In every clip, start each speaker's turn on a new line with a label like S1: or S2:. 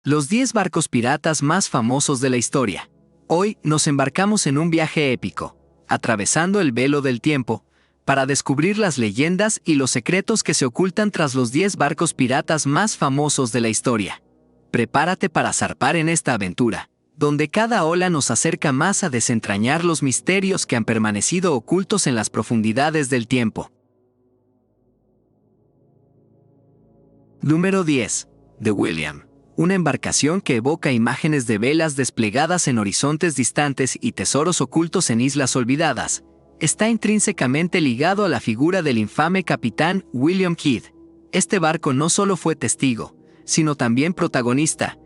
S1: Los 10 barcos piratas más famosos de la historia. Hoy nos embarcamos en un viaje épico, atravesando el velo del tiempo, para descubrir las leyendas y los secretos que se ocultan tras los 10 barcos piratas más famosos de la historia. Prepárate para zarpar en esta aventura, donde cada ola nos acerca más a desentrañar los misterios que han permanecido ocultos en las profundidades del tiempo. Número 10. The William. Una embarcación que evoca imágenes de velas desplegadas en horizontes distantes y tesoros ocultos en islas olvidadas, está intrínsecamente ligado a la figura del infame capitán William Kidd. Este barco no solo fue testigo, sino también protagonista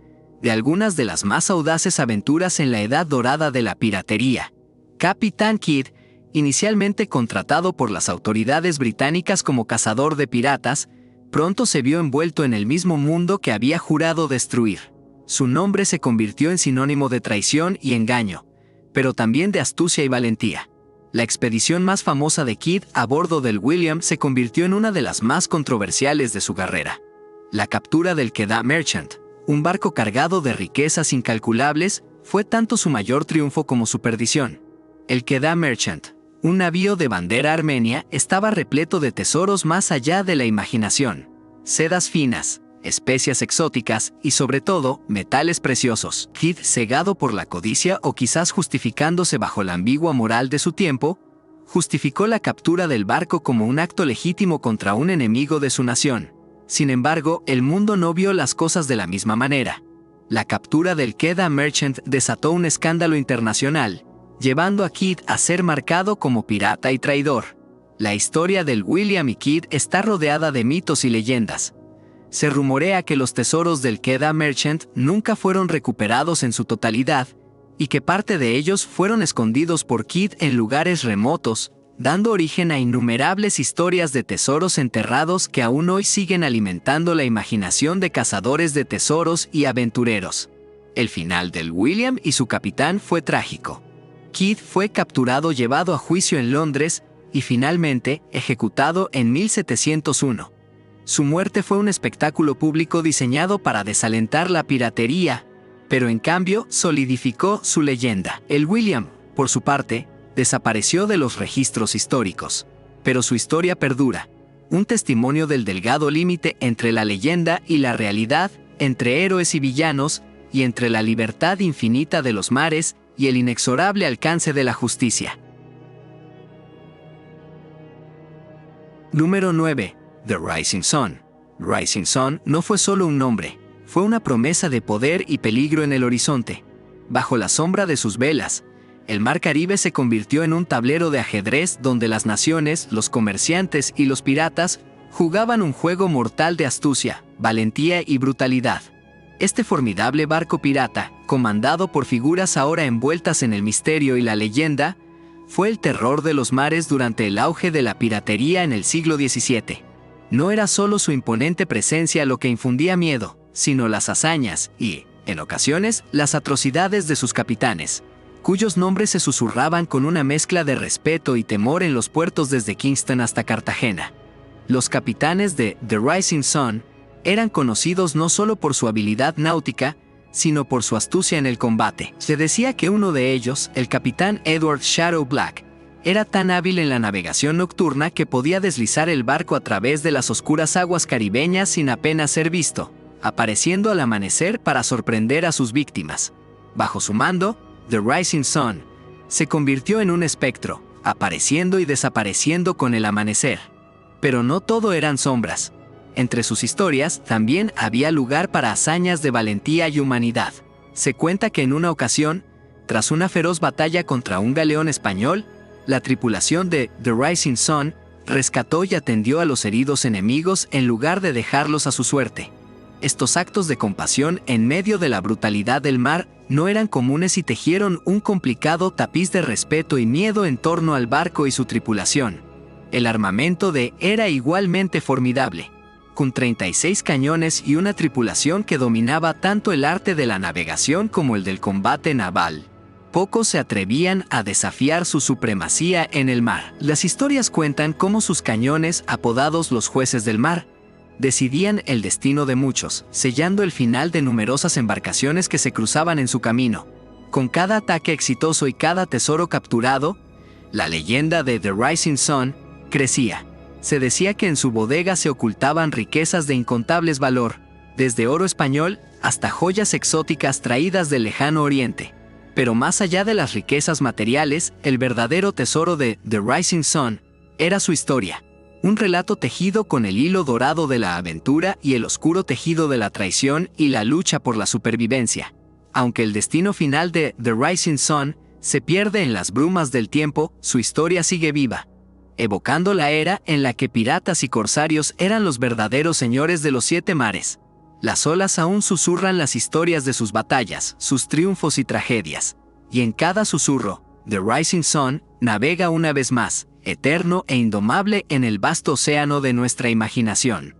S1: de algunas de las más audaces aventuras en la edad dorada de la piratería. Capitán Kidd, inicialmente contratado por las autoridades británicas como cazador de piratas, pronto se vio envuelto en el mismo mundo que había jurado destruir. Su nombre se convirtió en sinónimo de traición y engaño, pero también de astucia y valentía. La expedición más famosa de Kidd a bordo del William se convirtió en una de las más controversiales de su carrera. La captura del Kedah Merchant, un barco cargado de riquezas incalculables, fue tanto su mayor triunfo como su perdición. El Kedah Merchant, un navío de bandera armenia, estaba repleto de tesoros más allá de la imaginación. Sedas finas, especias exóticas y sobre todo, metales preciosos. Kidd, cegado por la codicia o quizás justificándose bajo la ambigua moral de su tiempo, justificó la captura del barco como un acto legítimo contra un enemigo de su nación. Sin embargo, el mundo no vio las cosas de la misma manera. La captura del Kedah Merchant desató un escándalo internacional, llevando a Kidd a ser marcado como pirata y traidor. La historia del William y Kidd está rodeada de mitos y leyendas. Se rumorea que los tesoros del Kedah Merchant nunca fueron recuperados en su totalidad, y que parte de ellos fueron escondidos por Kidd en lugares remotos, dando origen a innumerables historias de tesoros enterrados que aún hoy siguen alimentando la imaginación de cazadores de tesoros y aventureros. El final del William y su capitán fue trágico. Kidd fue capturado, llevado a juicio en Londres y finalmente ejecutado en 1701. Su muerte fue un espectáculo público diseñado para desalentar la piratería, pero en cambio solidificó su leyenda. El William, por su parte, desapareció de los registros históricos, pero su historia perdura, un testimonio del delgado límite entre la leyenda y la realidad, entre héroes y villanos, y entre la libertad infinita de los mares y el inexorable alcance de la justicia. Número 9. The Rising Sun. Rising Sun no fue solo un nombre, fue una promesa de poder y peligro en el horizonte. Bajo la sombra de sus velas, el Mar Caribe se convirtió en un tablero de ajedrez donde las naciones, los comerciantes y los piratas jugaban un juego mortal de astucia, valentía y brutalidad. Este formidable barco pirata, comandado por figuras ahora envueltas en el misterio y la leyenda, fue el terror de los mares durante el auge de la piratería en el siglo XVII. No era solo su imponente presencia lo que infundía miedo, sino las hazañas y, en ocasiones, las atrocidades de sus capitanes, cuyos nombres se susurraban con una mezcla de respeto y temor en los puertos desde Kingston hasta Cartagena. Los capitanes de The Rising Sun eran conocidos no solo por su habilidad náutica, sino por su astucia en el combate. Se decía que uno de ellos, el capitán Edward Shadow Black, era tan hábil en la navegación nocturna que podía deslizar el barco a través de las oscuras aguas caribeñas sin apenas ser visto, apareciendo al amanecer para sorprender a sus víctimas. Bajo su mando, The Rising Sun se convirtió en un espectro, apareciendo y desapareciendo con el amanecer. Pero no todo eran sombras. Entre sus historias también había lugar para hazañas de valentía y humanidad. Se cuenta que en una ocasión, tras una feroz batalla contra un galeón español, la tripulación de The Rising Sun rescató y atendió a los heridos enemigos en lugar de dejarlos a su suerte. Estos actos de compasión en medio de la brutalidad del mar no eran comunes y tejieron un complicado tapiz de respeto y miedo en torno al barco y su tripulación. El armamento era igualmente formidable, con 36 cañones y una tripulación que dominaba tanto el arte de la navegación como el del combate naval. Pocos se atrevían a desafiar su supremacía en el mar. Las historias cuentan cómo sus cañones, apodados los jueces del mar, decidían el destino de muchos, sellando el final de numerosas embarcaciones que se cruzaban en su camino. Con cada ataque exitoso y cada tesoro capturado, la leyenda de The Rising Sun crecía. Se decía que en su bodega se ocultaban riquezas de incontables valor, desde oro español hasta joyas exóticas traídas del lejano oriente. Pero más allá de las riquezas materiales, el verdadero tesoro de The Rising Sun era su historia. Un relato tejido con el hilo dorado de la aventura y el oscuro tejido de la traición y la lucha por la supervivencia. Aunque el destino final de The Rising Sun se pierde en las brumas del tiempo, su historia sigue viva, evocando la era en la que piratas y corsarios eran los verdaderos señores de los 7 mares. Las olas aún susurran las historias de sus batallas, sus triunfos y tragedias. Y en cada susurro, The Rising Sun navega una vez más, eterno e indomable en el vasto océano de nuestra imaginación.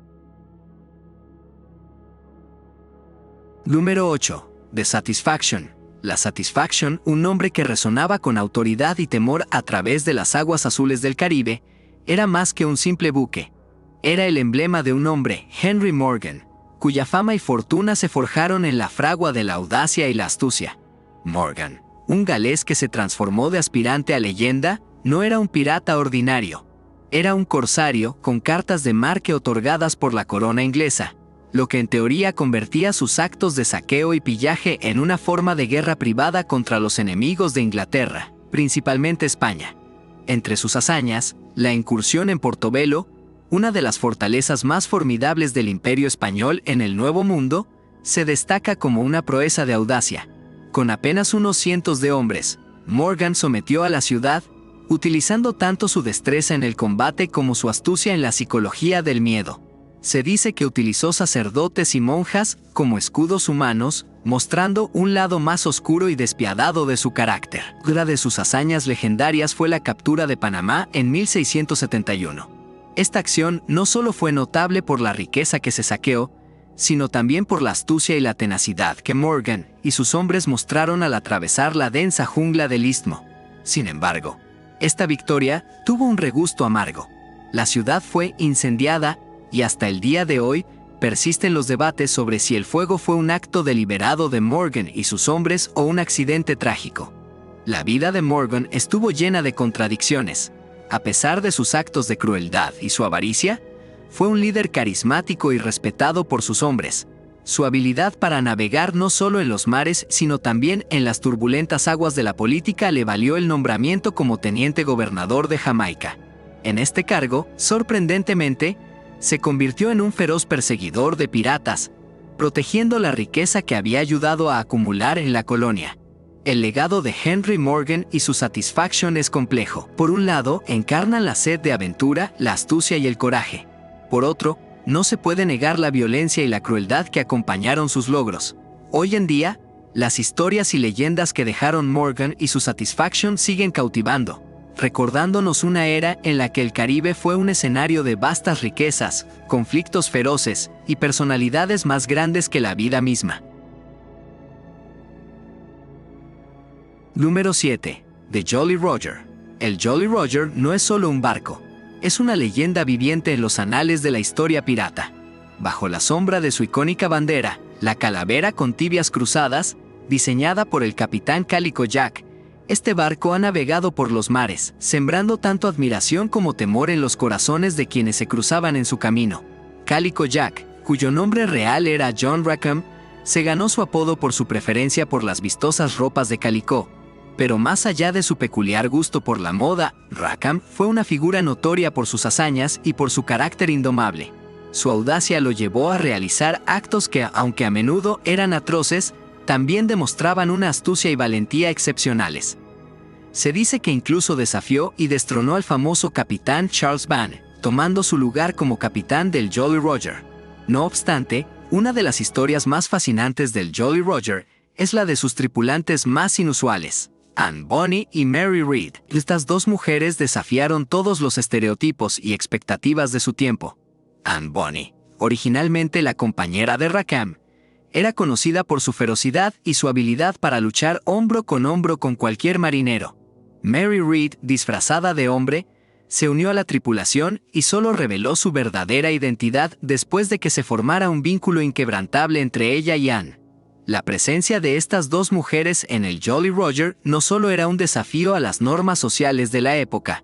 S1: Número 8. The Satisfaction. La Satisfaction, un nombre que resonaba con autoridad y temor a través de las aguas azules del Caribe, era más que un simple buque. Era el emblema de un hombre, Henry Morgan, cuya fama y fortuna se forjaron en la fragua de la audacia y la astucia. Morgan, un galés que se transformó de aspirante a leyenda, no era un pirata ordinario. Era un corsario con cartas de marque otorgadas por la corona inglesa, lo que en teoría convertía sus actos de saqueo y pillaje en una forma de guerra privada contra los enemigos de Inglaterra, principalmente España. Entre sus hazañas, la incursión en Portobelo, una de las fortalezas más formidables del Imperio Español en el Nuevo Mundo, se destaca como una proeza de audacia. Con apenas unos cientos de hombres, Morgan sometió a la ciudad, utilizando tanto su destreza en el combate como su astucia en la psicología del miedo. Se dice que utilizó sacerdotes y monjas como escudos humanos, mostrando un lado más oscuro y despiadado de su carácter. Una de sus hazañas legendarias fue la captura de Panamá en 1671. Esta acción no solo fue notable por la riqueza que se saqueó, sino también por la astucia y la tenacidad que Morgan y sus hombres mostraron al atravesar la densa jungla del Istmo. Sin embargo, esta victoria tuvo un regusto amargo. La ciudad fue incendiada y hasta el día de hoy persisten los debates sobre si el fuego fue un acto deliberado de Morgan y sus hombres o un accidente trágico. La vida de Morgan estuvo llena de contradicciones. A pesar de sus actos de crueldad y su avaricia, fue un líder carismático y respetado por sus hombres. Su habilidad para navegar no solo en los mares, sino también en las turbulentas aguas de la política le valió el nombramiento como teniente gobernador de Jamaica. En este cargo, sorprendentemente, se convirtió en un feroz perseguidor de piratas, protegiendo la riqueza que había ayudado a acumular en la colonia. El legado de Henry Morgan y su Satisfaction es complejo. Por un lado, encarnan la sed de aventura, la astucia y el coraje. Por otro, no se puede negar la violencia y la crueldad que acompañaron sus logros. Hoy en día, las historias y leyendas que dejaron Morgan y su Satisfaction siguen cautivando, recordándonos una era en la que el Caribe fue un escenario de vastas riquezas, conflictos feroces y personalidades más grandes que la vida misma. Número 7. The Jolly Roger. El Jolly Roger no es solo un barco, es una leyenda viviente en los anales de la historia pirata. Bajo la sombra de su icónica bandera, la calavera con tibias cruzadas, diseñada por el capitán Calico Jack, este barco ha navegado por los mares, sembrando tanto admiración como temor en los corazones de quienes se cruzaban en su camino. Calico Jack, cuyo nombre real era John Rackham, se ganó su apodo por su preferencia por las vistosas ropas de calicó. Pero más allá de su peculiar gusto por la moda, Rackham fue una figura notoria por sus hazañas y por su carácter indomable. Su audacia lo llevó a realizar actos que, aunque a menudo eran atroces, también demostraban una astucia y valentía excepcionales. Se dice que incluso desafió y destronó al famoso capitán Charles Van, tomando su lugar como capitán del Jolly Roger. No obstante, una de las historias más fascinantes del Jolly Roger es la de sus tripulantes más inusuales, Anne Bonny y Mary Read. Estas dos mujeres desafiaron todos los estereotipos y expectativas de su tiempo. Anne Bonny, originalmente la compañera de Rackham, era conocida por su ferocidad y su habilidad para luchar hombro con cualquier marinero. Mary Read, disfrazada de hombre, se unió a la tripulación y solo reveló su verdadera identidad después de que se formara un vínculo inquebrantable entre ella y Anne. La presencia de estas dos mujeres en el Jolly Roger no solo era un desafío a las normas sociales de la época,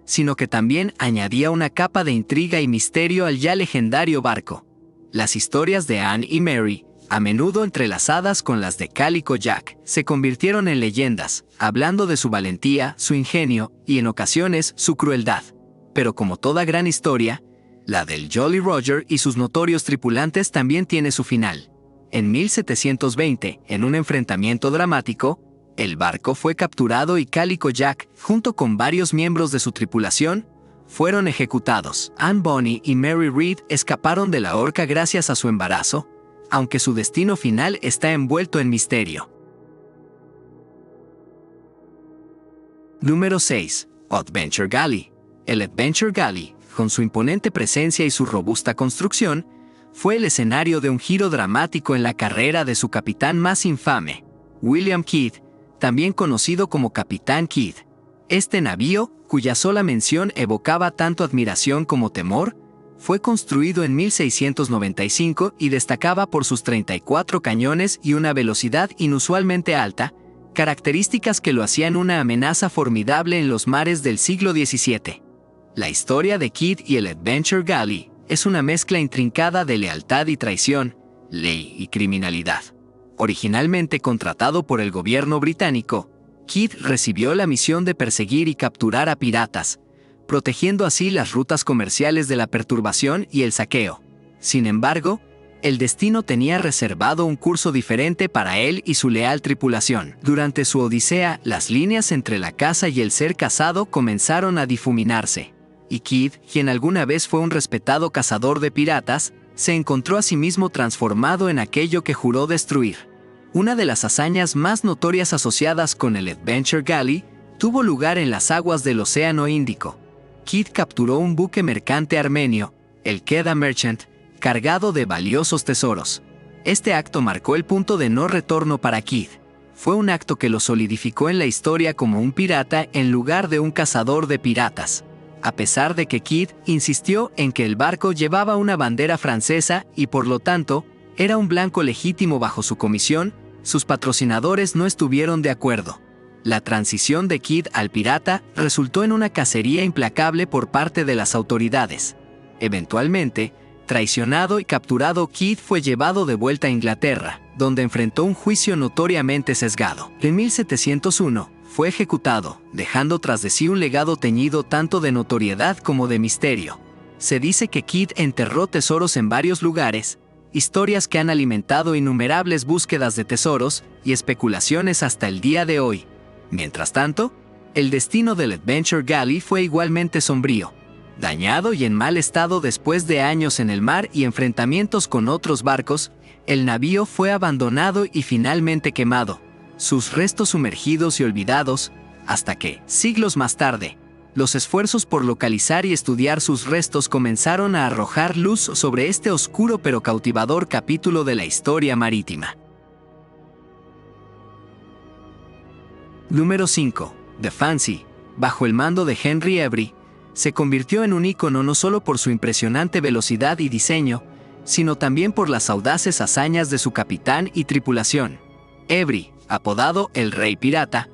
S1: sino que también añadía una capa de intriga y misterio al ya legendario barco. Las historias de Anne y Mary, a menudo entrelazadas con las de Calico Jack, se convirtieron en leyendas, hablando de su valentía, su ingenio y en ocasiones su crueldad. Pero como toda gran historia, la del Jolly Roger y sus notorios tripulantes también tiene su final. En 1720, en un enfrentamiento dramático, el barco fue capturado y Calico Jack, junto con varios miembros de su tripulación, fueron ejecutados. Anne Bonny y Mary Read escaparon de la horca gracias a su embarazo, aunque su destino final está envuelto en misterio. Número 6. Adventure Galley. El Adventure Galley, con su imponente presencia y su robusta construcción, fue el escenario de un giro dramático en la carrera de su capitán más infame, William Kidd, también conocido como Capitán Kidd. Este navío, cuya sola mención evocaba tanto admiración como temor, fue construido en 1695 y destacaba por sus 34 cañones y una velocidad inusualmente alta, características que lo hacían una amenaza formidable en los mares del siglo XVII. La historia de Kidd y el Adventure Galley es una mezcla intrincada de lealtad y traición, ley y criminalidad. Originalmente contratado por el gobierno británico, Kidd recibió la misión de perseguir y capturar a piratas, protegiendo así las rutas comerciales de la perturbación y el saqueo. Sin embargo, el destino tenía reservado un curso diferente para él y su leal tripulación. Durante su odisea, las líneas entre la caza y el ser cazado comenzaron a difuminarse, y Kidd, quien alguna vez fue un respetado cazador de piratas, se encontró a sí mismo transformado en aquello que juró destruir. Una de las hazañas más notorias asociadas con el Adventure Galley tuvo lugar en las aguas del Océano Índico. Kidd capturó un buque mercante armenio, el Kedah Merchant, cargado de valiosos tesoros. Este acto marcó el punto de no retorno para Kidd. Fue un acto que lo solidificó en la historia como un pirata en lugar de un cazador de piratas. A pesar de que Kidd insistió en que el barco llevaba una bandera francesa y por lo tanto era un blanco legítimo bajo su comisión, sus patrocinadores no estuvieron de acuerdo. La transición de Kidd al pirata resultó en una cacería implacable por parte de las autoridades. Eventualmente, traicionado y capturado, Kidd fue llevado de vuelta a Inglaterra, donde enfrentó un juicio notoriamente sesgado. En 1701, fue ejecutado, dejando tras de sí un legado teñido tanto de notoriedad como de misterio. Se dice que Kidd enterró tesoros en varios lugares, historias que han alimentado innumerables búsquedas de tesoros y especulaciones hasta el día de hoy. Mientras tanto, el destino del Adventure Galley fue igualmente sombrío. Dañado y en mal estado después de años en el mar y enfrentamientos con otros barcos, el navío fue abandonado y finalmente quemado, sus restos sumergidos y olvidados, hasta que, siglos más tarde, los esfuerzos por localizar y estudiar sus restos comenzaron a arrojar luz sobre este oscuro pero cautivador capítulo de la historia marítima. Número 5. The Fancy, bajo el mando de Henry Avery, se convirtió en un ícono no solo por su impresionante velocidad y diseño, sino también por las audaces hazañas de su capitán y tripulación. Avery, apodado el Rey Pirata,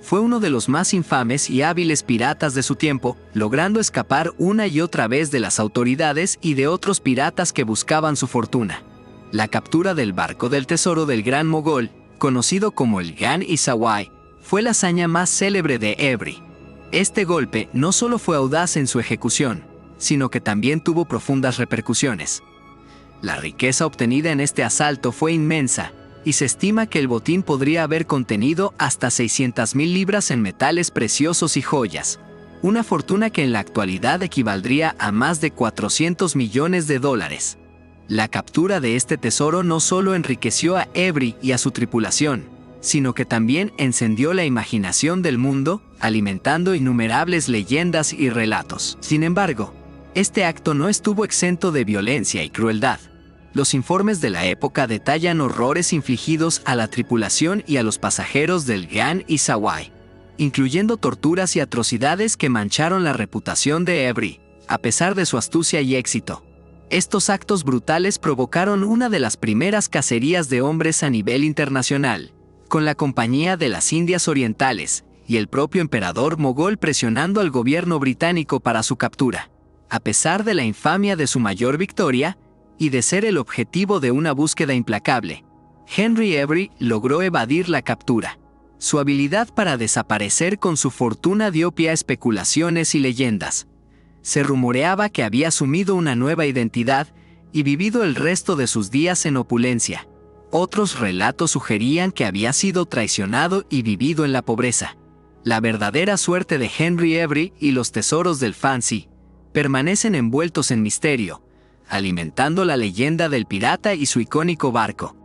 S1: fue uno de los más infames y hábiles piratas de su tiempo, logrando escapar una y otra vez de las autoridades y de otros piratas que buscaban su fortuna. La captura del barco del tesoro del Gran Mogol, conocido como el Gan y Sawai, fue la hazaña más célebre de Avery. Este golpe no solo fue audaz en su ejecución, sino que también tuvo profundas repercusiones. La riqueza obtenida en este asalto fue inmensa, y se estima que el botín podría haber contenido hasta 600,000 libras en metales preciosos y joyas, una fortuna que en la actualidad equivaldría a más de $400 millones. La captura de este tesoro no solo enriqueció a Avery y a su tripulación, sino que también encendió la imaginación del mundo, alimentando innumerables leyendas y relatos. Sin embargo, este acto no estuvo exento de violencia y crueldad. Los informes de la época detallan horrores infligidos a la tripulación y a los pasajeros del Gan y Sawai. incluyendo torturas y atrocidades que mancharon la reputación de Avery, a pesar de su astucia y éxito. Estos actos brutales provocaron una de las primeras cacerías de hombres a nivel internacional, con la Compañía de las Indias Orientales y el propio emperador mogol presionando al gobierno británico para su captura. A pesar de la infamia de su mayor victoria y de ser el objetivo de una búsqueda implacable, Henry Avery logró evadir la captura. Su habilidad para desaparecer con su fortuna dio pie a especulaciones y leyendas. Se rumoreaba que había asumido una nueva identidad y vivido el resto de sus días en opulencia. Otros relatos sugerían que había sido traicionado y vivido en la pobreza. La verdadera suerte de Henry Avery y los tesoros del Fancy permanecen envueltos en misterio, alimentando la leyenda del pirata y su icónico barco.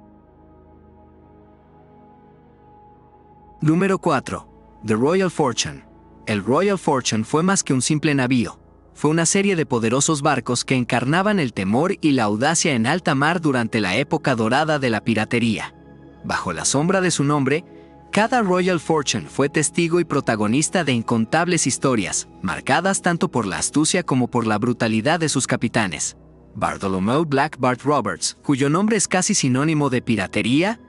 S1: Número 4. The Royal Fortune. El Royal Fortune fue más que un simple navío. Fue una serie de poderosos barcos que encarnaban el temor y la audacia en alta mar durante la época dorada de la piratería. Bajo la sombra de su nombre, cada Royal Fortune fue testigo y protagonista de incontables historias, marcadas tanto por la astucia como por la brutalidad de sus capitanes. Bartholomew Black Bart Roberts, cuyo nombre es casi sinónimo de piratería,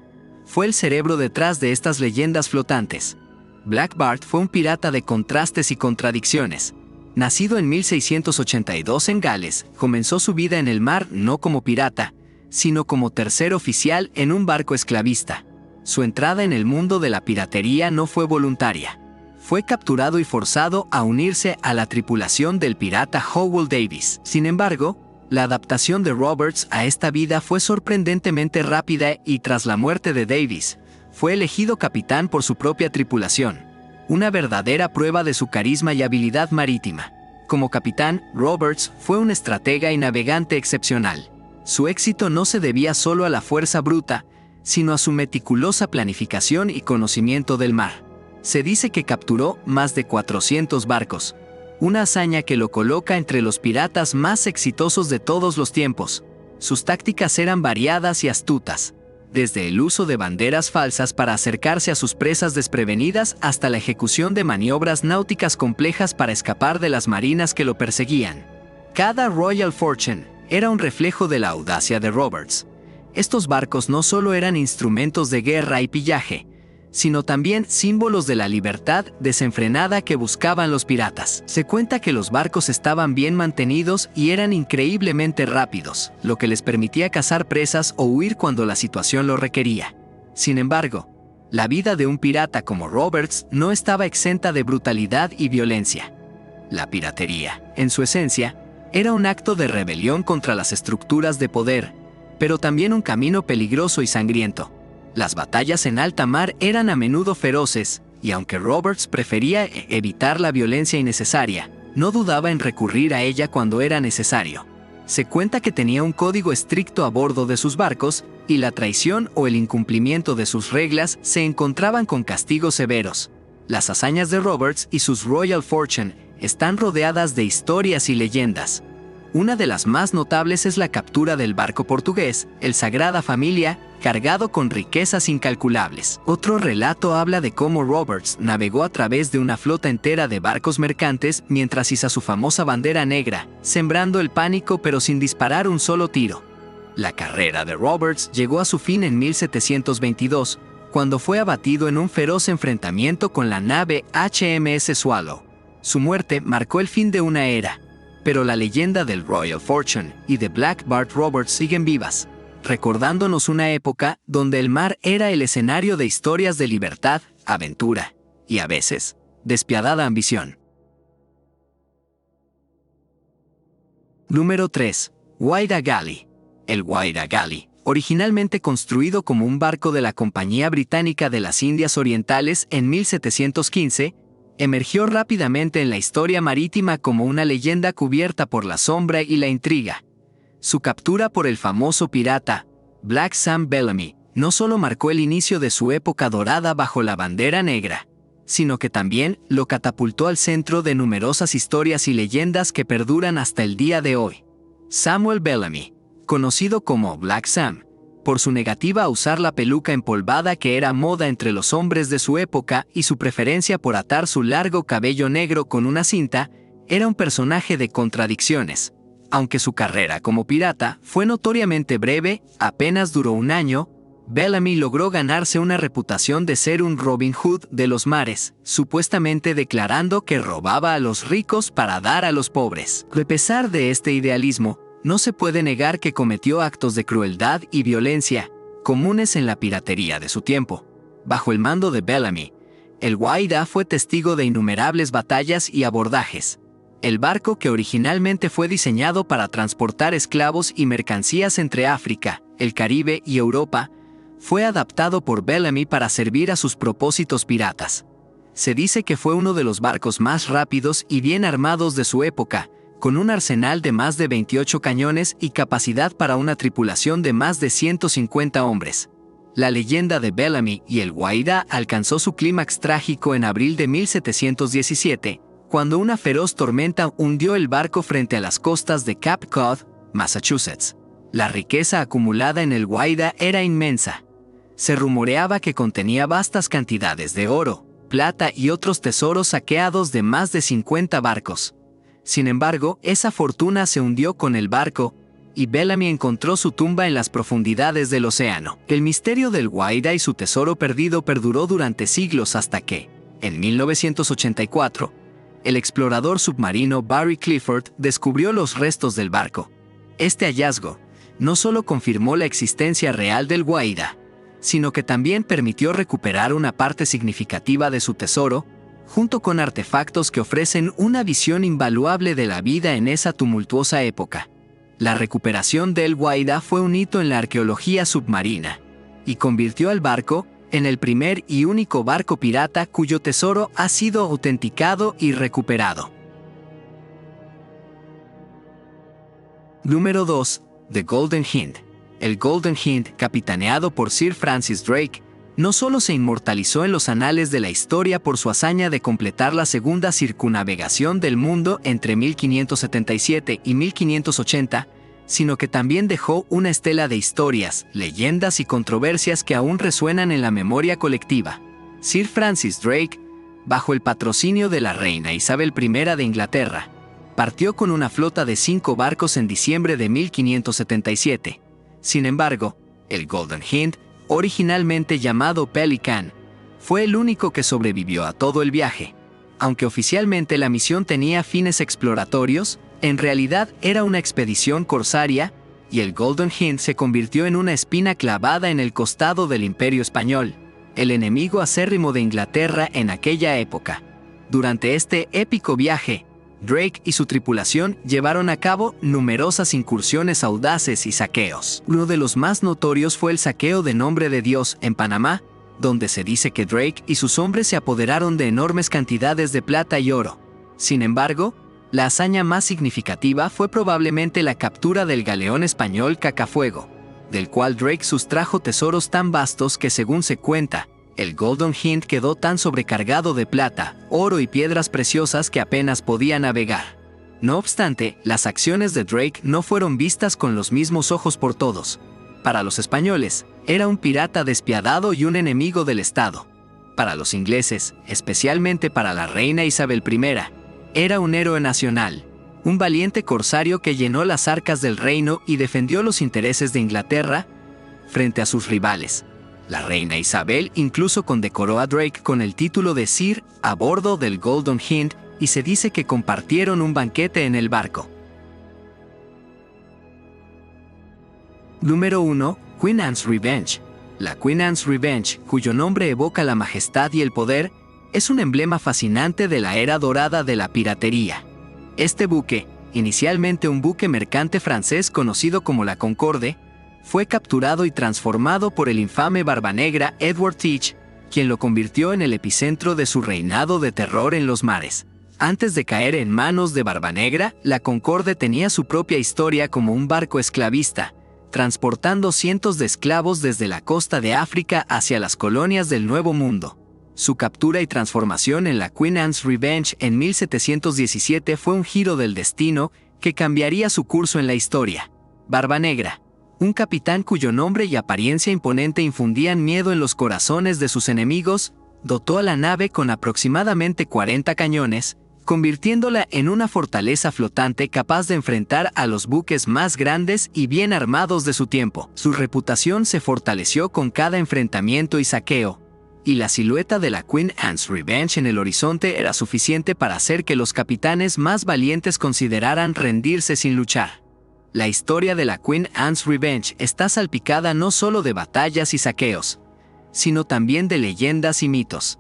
S1: fue el cerebro detrás de estas leyendas flotantes. Black Bart fue un pirata de contrastes y contradicciones. Nacido en 1682 en Gales, comenzó su vida en el mar no como pirata, sino como tercer oficial en un barco esclavista. Su entrada en el mundo de la piratería no fue voluntaria. Fue capturado y forzado a unirse a la tripulación del pirata Howell Davis. Sin embargo, la adaptación de Roberts a esta vida fue sorprendentemente rápida y tras la muerte de Davis, fue elegido capitán por su propia tripulación. Una verdadera prueba de su carisma y habilidad marítima. Como capitán, Roberts fue un estratega y navegante excepcional. Su éxito no se debía solo a la fuerza bruta, sino a su meticulosa planificación y conocimiento del mar. Se dice que capturó más de 400 barcos, una hazaña que lo coloca entre los piratas más exitosos de todos los tiempos. Sus tácticas eran variadas y astutas, desde el uso de banderas falsas para acercarse a sus presas desprevenidas hasta la ejecución de maniobras náuticas complejas para escapar de las marinas que lo perseguían. Cada Royal Fortune era un reflejo de la audacia de Roberts. Estos barcos no solo eran instrumentos de guerra y pillaje, sino también símbolos de la libertad desenfrenada que buscaban los piratas. Se cuenta que los barcos estaban bien mantenidos y eran increíblemente rápidos, lo que les permitía cazar presas o huir cuando la situación lo requería. Sin embargo, la vida de un pirata como Roberts no estaba exenta de brutalidad y violencia. La piratería, en su esencia, era un acto de rebelión contra las estructuras de poder, pero también un camino peligroso y sangriento. Las batallas en alta mar eran a menudo feroces, y aunque Roberts prefería evitar la violencia innecesaria, no dudaba en recurrir a ella cuando era necesario. Se cuenta que tenía un código estricto a bordo de sus barcos, y la traición o el incumplimiento de sus reglas se encontraban con castigos severos. Las hazañas de Roberts y sus Royal Fortune están rodeadas de historias y leyendas. Una de las más notables es la captura del barco portugués, el Sagrada Familia, cargado con riquezas incalculables. Otro relato habla de cómo Roberts navegó a través de una flota entera de barcos mercantes mientras iza su famosa bandera negra, sembrando el pánico pero sin disparar un solo tiro. La carrera de Roberts llegó a su fin en 1722, cuando fue abatido en un feroz enfrentamiento con la nave HMS Swallow. Su muerte marcó el fin de una era, pero la leyenda del Royal Fortune y de Black Bart Roberts siguen vivas, recordándonos una época donde el mar era el escenario de historias de libertad, aventura y, a veces, despiadada ambición. Número 3. Whydah Galley. El Whydah Galley, originalmente construido como un barco de la Compañía Británica de las Indias Orientales en 1715, emergió rápidamente en la historia marítima como una leyenda cubierta por la sombra y la intriga. Su captura por el famoso pirata Black Sam Bellamy no solo marcó el inicio de su época dorada bajo la bandera negra, sino que también lo catapultó al centro de numerosas historias y leyendas que perduran hasta el día de hoy. Samuel Bellamy, conocido como Black Sam, por su negativa a usar la peluca empolvada que era moda entre los hombres de su época y su preferencia por atar su largo cabello negro con una cinta, era un personaje de contradicciones. Aunque su carrera como pirata fue notoriamente breve, apenas duró un año, Bellamy logró ganarse una reputación de ser un Robin Hood de los mares, supuestamente declarando que robaba a los ricos para dar a los pobres. A pesar de este idealismo, no se puede negar que cometió actos de crueldad y violencia, comunes en la piratería de su tiempo. Bajo el mando de Bellamy, el Whydah fue testigo de innumerables batallas y abordajes. El barco, que originalmente fue diseñado para transportar esclavos y mercancías entre África, el Caribe y Europa, fue adaptado por Bellamy para servir a sus propósitos piratas. Se dice que fue uno de los barcos más rápidos y bien armados de su época, con un arsenal de más de 28 cañones y capacidad para una tripulación de más de 150 hombres. La leyenda de Bellamy y el Whydah alcanzó su clímax trágico en abril de 1717, cuando una feroz tormenta hundió el barco frente a las costas de Cape Cod, Massachusetts. La riqueza acumulada en el Whydah era inmensa. Se rumoreaba que contenía vastas cantidades de oro, plata y otros tesoros saqueados de más de 50 barcos. Sin embargo, esa fortuna se hundió con el barco, y Bellamy encontró su tumba en las profundidades del océano. El misterio del Whydah y su tesoro perdido perduró durante siglos hasta que, en 1984, el explorador submarino Barry Clifford descubrió los restos del barco. Este hallazgo no solo confirmó la existencia real del Whydah, sino que también permitió recuperar una parte significativa de su tesoro, junto con artefactos que ofrecen una visión invaluable de la vida en esa tumultuosa época. La recuperación del Whydah fue un hito en la arqueología submarina, y convirtió al barco en el primer y único barco pirata cuyo tesoro ha sido autenticado y recuperado. Número 2. The Golden Hind. El Golden Hind, capitaneado por Sir Francis Drake, no solo se inmortalizó en los anales de la historia por su hazaña de completar la segunda circunnavegación del mundo entre 1577 y 1580, sino que también dejó una estela de historias, leyendas y controversias que aún resuenan en la memoria colectiva. Sir Francis Drake, bajo el patrocinio de la reina Isabel I de Inglaterra, partió con una flota de 5 barcos en diciembre de 1577. Sin embargo, el Golden Hind, originalmente llamado Pelican, fue el único que sobrevivió a todo el viaje. Aunque oficialmente la misión tenía fines exploratorios, en realidad era una expedición corsaria, y el Golden Hind se convirtió en una espina clavada en el costado del Imperio Español, el enemigo acérrimo de Inglaterra en aquella época. Durante este épico viaje, Drake y su tripulación llevaron a cabo numerosas incursiones audaces y saqueos. Uno de los más notorios fue el saqueo de Nombre de Dios en Panamá, donde se dice que Drake y sus hombres se apoderaron de enormes cantidades de plata y oro. Sin embargo, la hazaña más significativa fue probablemente la captura del galeón español Cacafuego, del cual Drake sustrajo tesoros tan vastos que, según se cuenta, el Golden Hind quedó tan sobrecargado de plata, oro y piedras preciosas que apenas podía navegar. No obstante, las acciones de Drake no fueron vistas con los mismos ojos por todos. Para los españoles, era un pirata despiadado y un enemigo del Estado. Para los ingleses, especialmente para la reina Isabel I, era un héroe nacional, un valiente corsario que llenó las arcas del reino y defendió los intereses de Inglaterra frente a sus rivales. La reina Isabel incluso condecoró a Drake con el título de Sir a bordo del Golden Hind, y se dice que compartieron un banquete en el barco. Número 1. Queen Anne's Revenge. La Queen Anne's Revenge, cuyo nombre evoca la majestad y el poder, es un emblema fascinante de la era dorada de la piratería. Este buque, inicialmente un buque mercante francés conocido como la Concorde, fue capturado y transformado por el infame Barba Negra Edward Teach, quien lo convirtió en el epicentro de su reinado de terror en los mares. Antes de caer en manos de Barba Negra, la Concorde tenía su propia historia como un barco esclavista, transportando cientos de esclavos desde la costa de África hacia las colonias del Nuevo Mundo. Su captura y transformación en la Queen Anne's Revenge en 1717 fue un giro del destino que cambiaría su curso en la historia. Barba Negra, Un capitán cuyo nombre y apariencia imponente infundían miedo en los corazones de sus enemigos, dotó a la nave con aproximadamente 40 cañones, convirtiéndola en una fortaleza flotante capaz de enfrentar a los buques más grandes y bien armados de su tiempo. Su reputación se fortaleció con cada enfrentamiento y saqueo, y la silueta de la Queen Anne's Revenge en el horizonte era suficiente para hacer que los capitanes más valientes consideraran rendirse sin luchar. La historia de la Queen Anne's Revenge está salpicada no solo de batallas y saqueos, sino también de leyendas y mitos.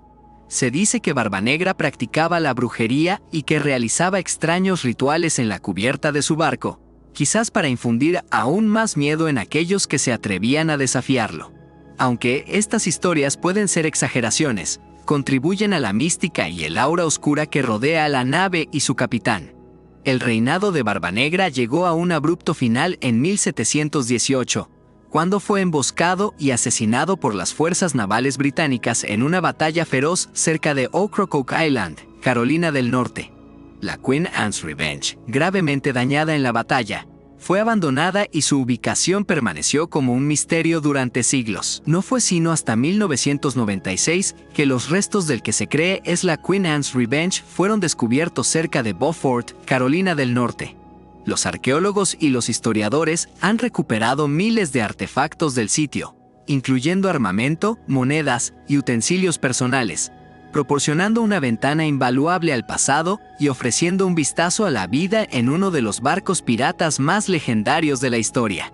S1: Se dice que Barbanegra practicaba la brujería y que realizaba extraños rituales en la cubierta de su barco, quizás para infundir aún más miedo en aquellos que se atrevían a desafiarlo. Aunque estas historias pueden ser exageraciones, contribuyen a la mística y el aura oscura que rodea a la nave y su capitán. El reinado de Barbanegra llegó a un abrupto final en 1718, cuando fue emboscado y asesinado por las fuerzas navales británicas en una batalla feroz cerca de Ocracoke Island, Carolina del Norte. La Queen Anne's Revenge, gravemente dañada en la batalla, fue abandonada y su ubicación permaneció como un misterio durante siglos. No fue sino hasta 1996 que los restos del que se cree es la Queen Anne's Revenge fueron descubiertos cerca de Beaufort, Carolina del Norte. Los arqueólogos y los historiadores han recuperado miles de artefactos del sitio, incluyendo armamento, monedas y utensilios personales, proporcionando una ventana invaluable al pasado y ofreciendo un vistazo a la vida en uno de los barcos piratas más legendarios de la historia.